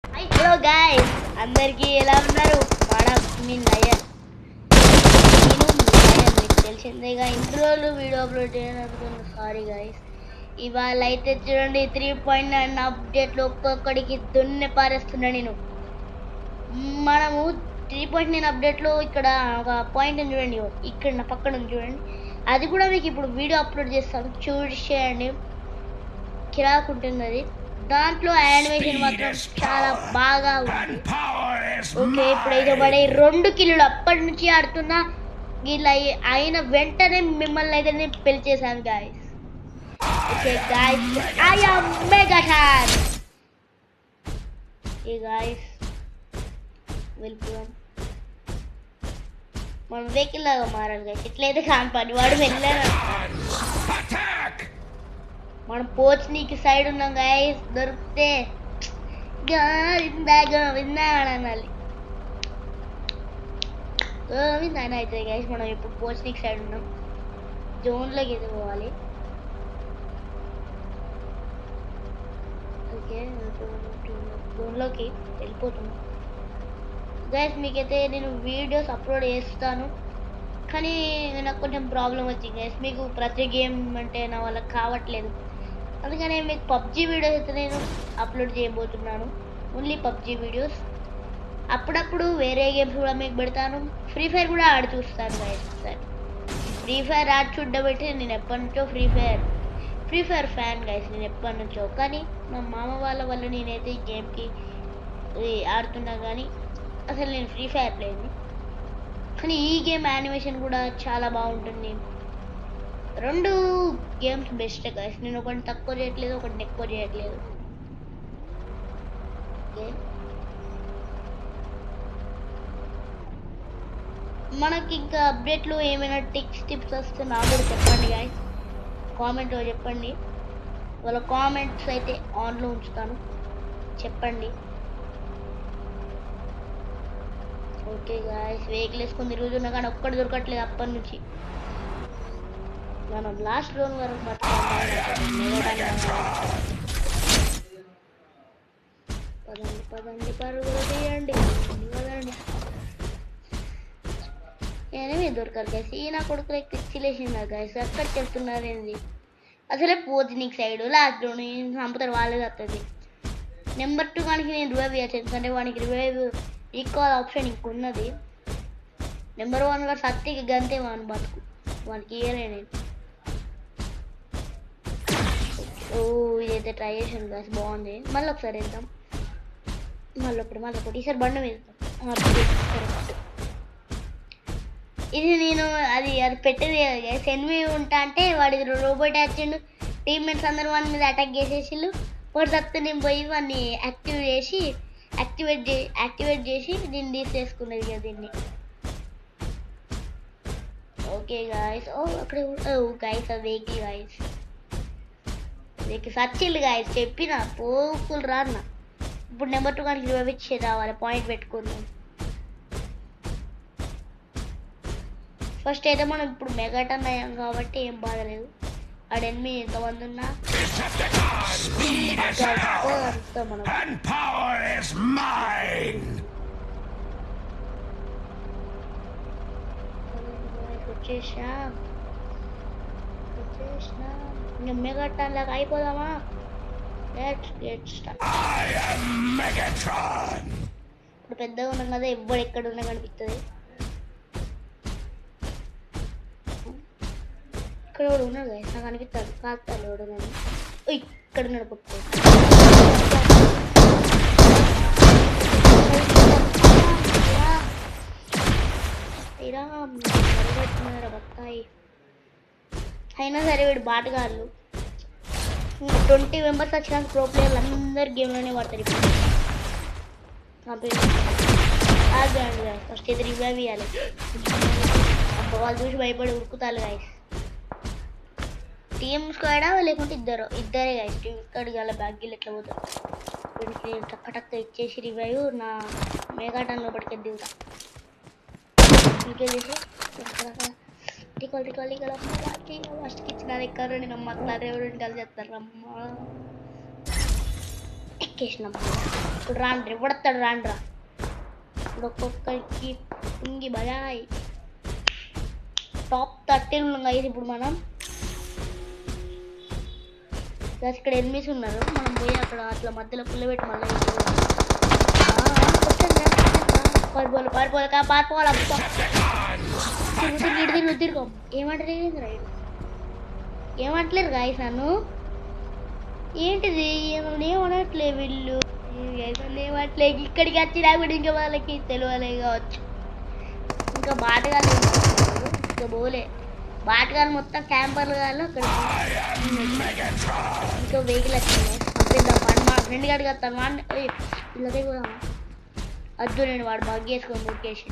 Hello guys, అందరికీ ఎలా ఉన్నారు? మీ నయన్, మీకు తెలిసిందేగా ఇన్ని రోజులు వీడియో అప్లోడ్ చేయడానికి సారీ గాయస్. ఇవాళ అయితే చూడండి 3.9 అప్డేట్లు ఒక్కొక్కడికి దున్నే పారేస్తున్నా నేను. మనము 3.9 అప్డేట్లో ఇక్కడ ఒక పాయింట్ చూడండి, ఇక్కడ నా పక్కన ఉంది చూడండి. అది కూడా మీకు ఇప్పుడు వీడియో అప్లోడ్ చేస్తాను, చూసేయండి. కిరాక్ ఉంటుంది అది. దాంట్లో యానిమేషన్ మాత్రం చాలా బాగా ఉంది. ఓకే, ఇప్పుడైతే పడే 2 కిలోలు అప్పటి నుంచి ఆడుతున్నా. ఇలా అయిన వెంటనే మిమ్మల్ని అయితే నేను పెళ్లి చేశాను guys. Okay guys, I am mega fan. A guys, వెళ్ళిపోయాం. మనం వెహికల్ లాగా మారాలి గాయస్. ఇట్లయితే కాని పని, వాడు వెళ్ళాను. మనం పోచ్నీకి సైడ్ ఉన్నాం గాయస్. దొరికితే గోవిందా అనాలి. గోవిందా అని అవుతుంది గాయస్. మనం ఇప్పుడు పోచ్నీకి సైడ్ ఉన్నాం. జోన్లోకి అయితే పోవాలి. ఓకే, జోన్లోకి వెళ్ళిపోతున్నాం గాయస్. మీకైతే నేను వీడియోస్ అప్లోడ్ చేస్తాను, కానీ నాకు కొంచెం ప్రాబ్లం వచ్చింది గాయస్. మీకు ప్రతి గేమ్ అంటే నా వాళ్ళకి కావట్లేదు. అందుకనే మీకు పబ్జీ వీడియోస్ అయితే నేను అప్లోడ్ చేయబోతున్నాను. Only PUBG videos. అప్పుడప్పుడు వేరే గేమ్స్ కూడా మీకు పెడతాను. ఫ్రీ ఫైర్ కూడా ఆడి చూస్తాను గాయస్. ఒకసారి ఫ్రీ ఫైర్ ఆడి చూడబెట్టి నేను ఎప్పటి నుంచో ఫ్రీ ఫైర్ ఫ్యాన్ గాయస్. నేను ఎప్పటి నుంచో, కానీ మా మామ వాళ్ళ వల్ల నేనైతే ఈ గేమ్కి ఆడుతున్నా. కానీ అసలు నేను ఫ్రీ ఫైర్ ప్లేయర్ని. కానీ ఈ గేమ్ యానిమేషన్ కూడా చాలా బాగుంటుంది. 2 గేమ్స్ బెస్ట్ గాయస్. నేను ఒకటి తక్కువ చేయట్లేదు, ఒకటి ఎక్కువ చేయట్లేదు. ఓకే, మనకి ఇంకా అప్డేట్లో ఏమైనా టిప్స్ వస్తే నాకు కూడా చెప్పండి గాయస్. కామెంట్లో చెప్పండి. వాళ్ళ కామెంట్స్ అయితే ఆన్లో ఉంచుతాను, చెప్పండి. ఓకే గాయస్, వెహికల్ వేసుకొని తిరుగుతున్నా కానీ ఒక్కటి దొరకట్లేదు అప్పటి నుంచి. మనం లాస్ట్ జోన్ వరకు పదండి పరుగులు తీయండి. నేనేమి దొరకాలి గాయస్. ఈ నా కొడుకులకి పిచ్చిలేసిందా గాయస్. ఎక్కడ చెప్తున్నారు ఏంది? అసలే పోతుంది నీకు సైడ్ లాస్ట్ జోన్ చంపుతారు, వాళ్ళే వస్తుంది. నెంబర్ 2 కానీ నేను రివైవ్ చేయచ్చు, ఎందుకంటే వానికి రివైవ్ ఈక్వల్ ఆప్షన్ ఇంకున్నది. నెంబర్ 1 కూడా సత్తికి గంతే వాని బతుకు, వానికి ఇయ్యలే నేను. ఇదైతే ట్రై చేసాను గాయస్, బాగుంది. మళ్ళీ ఒకసారి వెళ్దాం. మళ్ళీ ఒకటి ఈసారి బండ మీద. ఇది నేను అది పెట్టేది గాయస్. ఎనిమి ఉంటా అంటే వాడి రోబోట్ వచ్చిండు, టీమ్మేట్స్ అందరూ వాడి మీద అటాక్ చేసేసిళ్ళు. వాడు సత్తు నేను పోయి వాడిని యాక్టివేట్ చేసి దీన్ని తీసేసుకున్నది కదా దీన్ని. ఓకే గాయస్, అక్కడ గాయస్ ఆ వెహికల్ గాయస్, సచ్చిల్లు గాయస్. చెప్పిన పోకులు రాన్న. ఇప్పుడు నెంబర్ 2 కానీ రివైవ్ ఇచ్చే రావాలి, పాయింట్ పెట్టుకుందాం. ఫస్ట్ అయితే మనం ఇప్పుడు మెగాటన్ అయ్యాం కాబట్టి ఏం బాధలేదు. ఆడ ఎనిమిది ఎంతమంది ఉన్నా వచ్చేసా. ఇంకా మెగాటన్ లాగా అయిపోదామా? ఇప్పుడు పెద్దగా ఉన్నాం కదా, ఎవ్వడు ఎక్కడ ఉన్నా కనిపిస్తుంది. ఇక్కడ కూడా ఉన్నాడు కదా, నాకు అనిపిస్తుంది కాస్తాను ఎవడు. నేను ఇక్కడ ఉన్నాడు పప్పు. బత్తాయి అయినా సరే వీడు బాటగాళ్ళు. 20 మెంబర్స్ వచ్చినాక ప్రో ప్లేయర్లు అందరు గేమ్లోనే పడతారు. ఇప్పుడు ఫస్ట్ ఇది రివైవ్ ఇవ్వాలి. అప్పుడు వాళ్ళు చూసి భయపడి ఉరుకుతారు గాయస్. టీమ్ స్క్వాడా లేకుంటే ఇద్దరే గాయస్. టీమ్ స్క్వాడ్ అలా బ్యాగ్గిల్ ఎట్లా పోతారు. వీడికి టక్క ఇచ్చేసి రివైవ్ నా మెగాటన్ లోపలికి దిగుతా. ఇంకేసి ఫస్ట్కి ఇచ్చిన ఎక్కరు నేను అమ్మ ఎవరు కలిసి చేస్తారు అమ్మ ఎక్కేసినమ్మా. ఇప్పుడు రాండ్రా ఇవ్వడతాడు రాండ్రా ఇప్పుడు ఒక్కొక్కరికి ఇంగి బజాయ్ టాప్ 13 ఉన్నాం గైస్ ఇప్పుడు మనం ఇక్కడ ఎనిమిస్ ఉన్నారు మనం పోయి అక్కడ అట్లా మధ్యలో పుల్ల పెట్టి మళ్ళీ పారిపోవాలి తిరుగు ఏమంటారు ఏమంటలేరు గాయస్ నన్ను ఏంటిది ఏమనట్లే వీళ్ళు ఏమట్లే ఇక్కడికి వచ్చినా కూడా ఇంకా వాళ్ళకి తెలియలే కావచ్చు ఇంకా బాటగాళ్ళు ఇంకా పోలే బాటగాళ్ళు మొత్తం క్యాంపర్లు కాళ్ళు అక్కడ ఇంకా వెహికల్ వచ్చింది మా ఫ్రెండ్ గారికి వస్తాను ఇళ్ళదే కూడా వద్దు నేను వాడు బగ్ చేసుకొని మురికేసి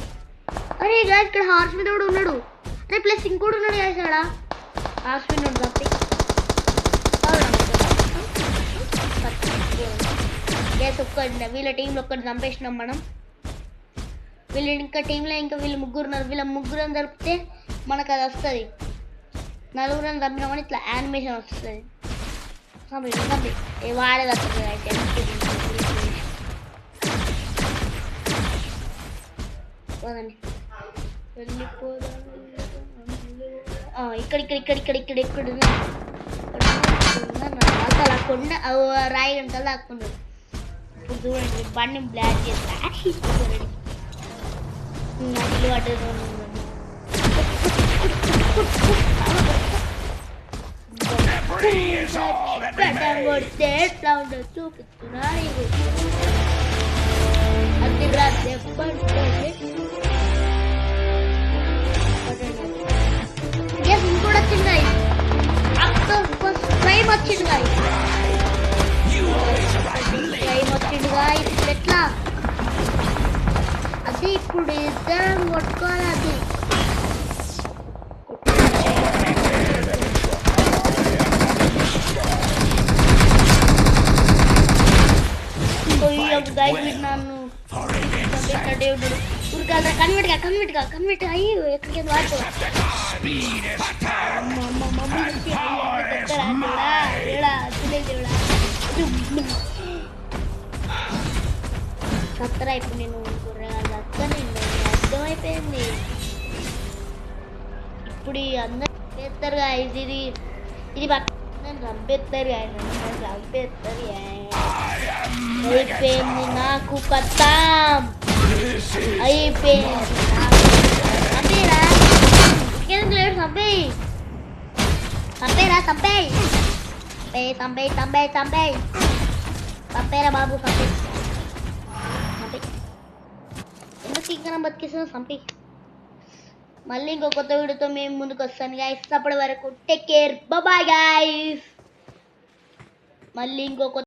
అరే గాయస్ ఇక్కడ హార్స్ మీద కూడా ఉన్నాడు అరే ప్లస్ ఇంకోటి ఉన్నాడు గాయస్ ఇక్కడ హార్స్ మీద ఉన్నాడు తప్పి వీళ్ళ టీంలో ఒక్కటి చంపేసినాం మనం వీళ్ళు ఇంకా టీంలో ఇంకా వీళ్ళు ముగ్గురు ఉన్నారు వీళ్ళ ముగ్గురం జరిపితే మనకు అది వస్తుంది నలుగురం చంపినామని ఇట్లా యానిమేషన్ వస్తుంది చంపి వాడేది వస్తుంది అయితే ఇక్కడ అసలు ఆ కొండ రాయి గంటలు దాక్కున్నాడు ఇప్పుడు చూడండి బండి బ్లాక్ చేస్తా కొడితే ఎట్లా ఉండదు చూపిస్తున్నా అది ఇంకోటి వచ్చింది ఫ్రైమ్ వచ్చింది ఇప్పుడు ఎట్లా అది ఇప్పుడు ఇద్దరం కొట్టుకోవాలి అది నన్ను కన్వర్ట్ అయ్యి ఎక్కడికి వాడుకో సత్తరా ఇప్పుడు నేను అర్థమైపోయింది ఇప్పుడు అందరు చంపేస్తారు ఇది చంపేస్తారు చంపేస్తారు అయిపోయింది నాకు కథం అయిపోయింది చంపేరా బాబు ఎందుకు ఇంకా బతికిస్తున్నా చంపి మళ్ళీ ఇంకో కొత్త వీడియోతో మేము ముందుకు వస్తాను గాయస్ అప్పటి వరకు టేక్ కేర్ బాయ్ గాయస్ మళ్ళీ ఇంకో